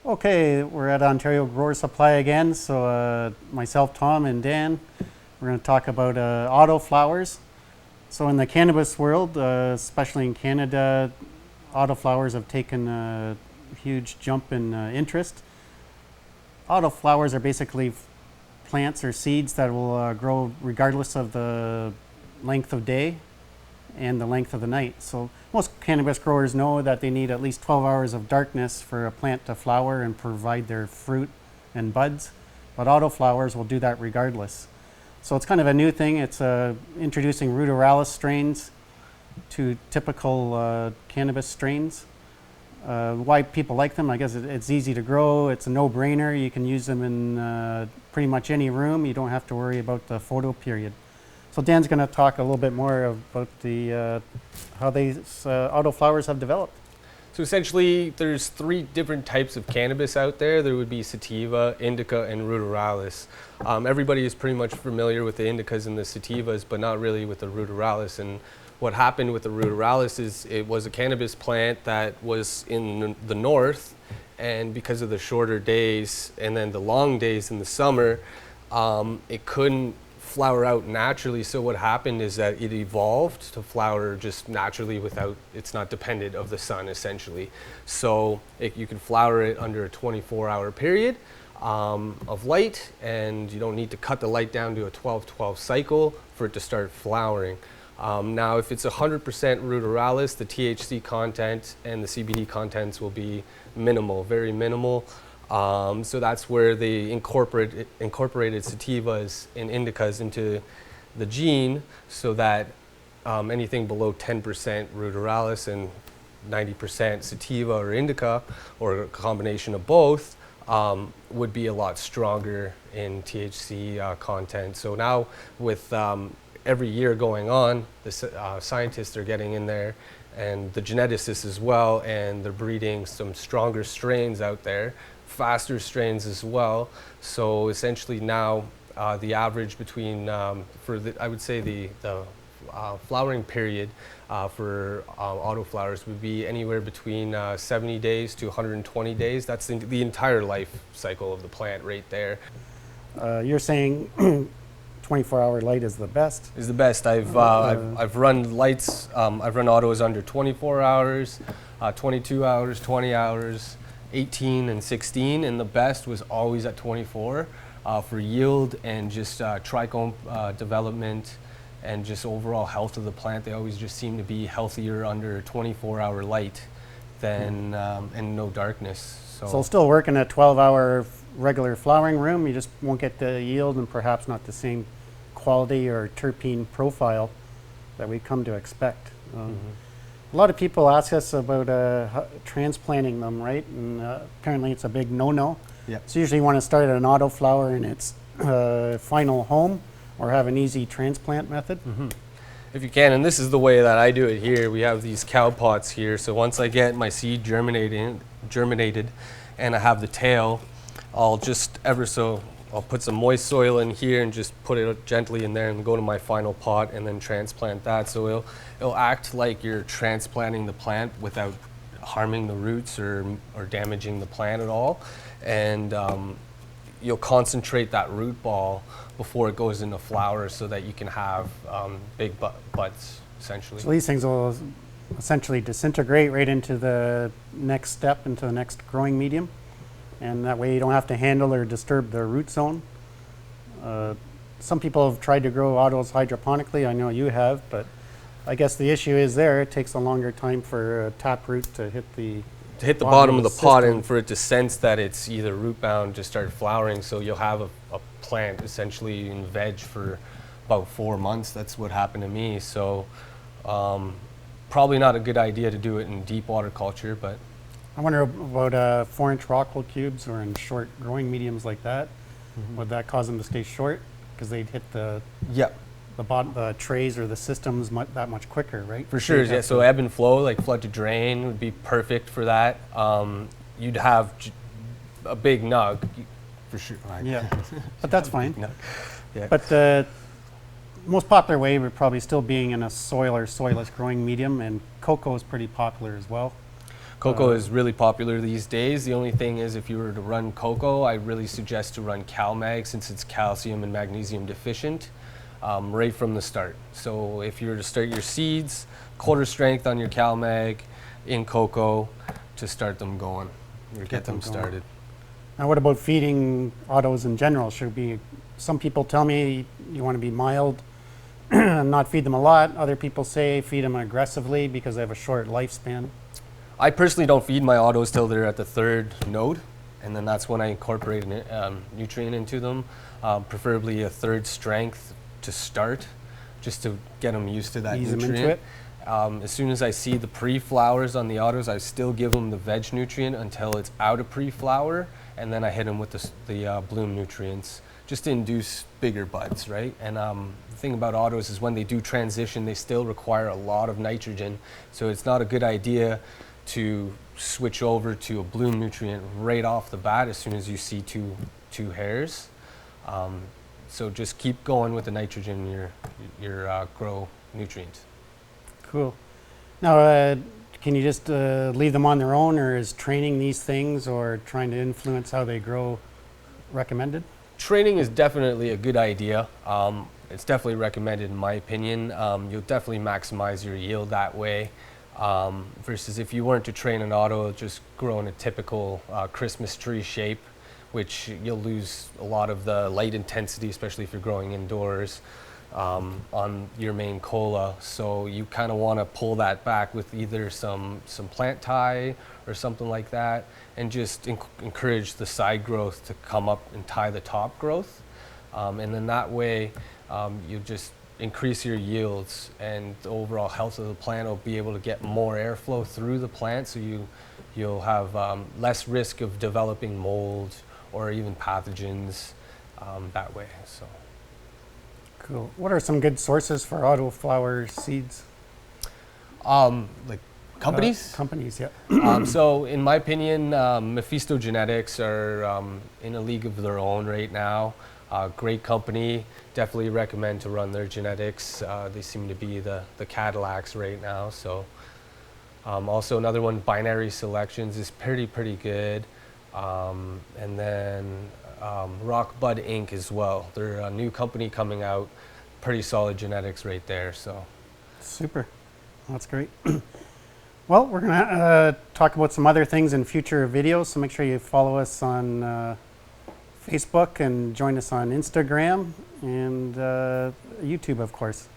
Okay, we're at Ontario Grower Supply again. So myself, Tom, and Dan, we're going to talk about autoflowers. So in the cannabis world, especially in Canada, autoflowers have taken a huge jump in interest. Autoflowers are basically plants or seeds that will grow regardless of the length of day and the length of the night. So most cannabis growers know that they need at least 12 hours of darkness for a plant to flower and provide their fruit and buds, but autoflowers will do that regardless. So it's kind of a new thing. It's introducing ruderalis strains to typical cannabis strains. Why people like them, I guess it's easy to grow. It's a no-brainer. You can use them in pretty much any room. You don't have to worry about the photo period. So Dan's going to talk a little bit more about the how these autoflowers have developed. So essentially, there's 3 different types of cannabis out there. There would be sativa, indica, and ruderalis. Everybody is pretty much familiar with the indicas and the sativas, but not really with the ruderalis. And what happened with the ruderalis is it was a cannabis plant that was in the north, and because of the shorter days and then the long days in the summer, it couldn't flower out naturally. So what happened is that it evolved to flower just naturally without, it's not dependent of the sun essentially. So you can flower it under a 24-hour period of light, and you don't need to cut the light down to a 12-12 cycle for it to start flowering. Now if it's 100% ruderalis, the THC content and the CBD contents will be minimal, very minimal. So that's where they incorporated sativas and indicas into the gene, so that anything below 10% ruderalis and 90% sativa or indica, or a combination of both, would be a lot stronger in THC content. So now with every year going on, the scientists are getting in there, and the geneticists as well, and they're breeding some stronger strains out there, faster strains as well. So essentially now the average between, I would say the flowering period for autoflowers would be anywhere between 70 days to 120 days. That's the entire life cycle of the plant right there. You're saying 24-hour light is the best? Is the best. I've run lights, I've run autos under 24 hours, 22 hours, 20 hours, 18 and 16, and the best was always at 24 for yield and just trichome development and just overall health of the plant. They always just seem to be healthier under 24-hour light than and no darkness. So still working a 12-hour regular flowering room, you just won't get the yield and perhaps not the same quality or terpene profile that we come to expect. A lot of people ask us about transplanting them, right? And apparently it's a big no-no. Yep. So usually you want to start an autoflower in its final home, or have an easy transplant method. If you can, and this is the way that I do it here. We have these cow pots here. So once I get my seed germinated and I have the tail, I'll put some moist soil in here and just put it gently in there and go to my final pot and then transplant that. So it'll act like you're transplanting the plant without harming the roots or damaging the plant at all. And you'll concentrate that root ball before it goes into flower so that you can have big buds, essentially. So these things will essentially disintegrate right into the next step, into the next growing medium. And that way you don't have to handle or disturb the root zone. Some people have tried to grow autos hydroponically. I know you have, but I guess the issue is it takes a longer time for a taproot to hit the bottom of the pot, and for it to sense that it's either root bound to start flowering. So you'll have a plant essentially in veg for about 4 months. That's what happened to me. So probably not a good idea to do it in deep water culture, but I wonder about 4-inch rockwool cubes or in short growing mediums like that. Would that cause them to stay short because they'd hit the trays or the systems that much quicker, right? For sure, yeah. So ebb and flow, like flood to drain, would be perfect for that. You'd have a big nug, for sure. Yeah, but that's fine. Yeah. But the most popular way would probably still being in a soil or soilless growing medium, and cocoa is pretty popular as well. Cocoa is really popular these days. The only thing is, if you were to run cocoa, I really suggest to run CalMag, since it's calcium and magnesium deficient, right from the start. So if you were to start your seeds, quarter strength on your CalMag in cocoa to start them going, or get them started. Now, what about feeding autos in general? Should be, some people tell me you want to be mild and not feed them a lot. Other people say feed them aggressively because they have a short lifespan. I personally don't feed my autos till they're at the 3rd node, and then that's when I incorporate a nutrient into them, preferably a 3rd strength to start, just to get them used to that Ease nutrient. them into it. As soon as I see the pre-flowers on the autos, I still give them the veg nutrient until it's out of pre-flower, and then I hit them with the bloom nutrients, just to induce bigger buds, right? And the thing about autos is when they do transition, they still require a lot of nitrogen, so it's not a good idea to switch over to a bloom nutrient right off the bat as soon as you see two hairs. So just keep going with the nitrogen in your grow nutrient. Cool. Now, can you just leave them on their own, or is training these things or trying to influence how they grow recommended? Training is definitely a good idea. It's definitely recommended in my opinion. You'll definitely maximize your yield that way. Versus if you weren't to train an auto, it'll just grow in a typical Christmas tree shape, which you'll lose a lot of the light intensity, especially if you're growing indoors on your main cola. So you kind of want to pull that back with either some plant tie or something like that, and just encourage the side growth to come up and tie the top growth. And then that way you just increase your yields, and the overall health of the plant will be able to get more airflow through the plant, so you'll have less risk of developing mold or even pathogens that way. So Cool. What are some good sources for autoflower seeds? like companies? Companies, yeah. So in my opinion, Mephisto Genetics are in a league of their own right now. Great company, definitely recommend to run their genetics. They seem to be the Cadillacs right now. So also another one, Binary Selections, is pretty good. And then Rock Bud Inc. as well. They're a new company coming out, pretty solid genetics right there. So Super. That's great. Well, we're going to talk about some other things in future videos, so make sure you follow us on Facebook and join us on Instagram and YouTube, of course.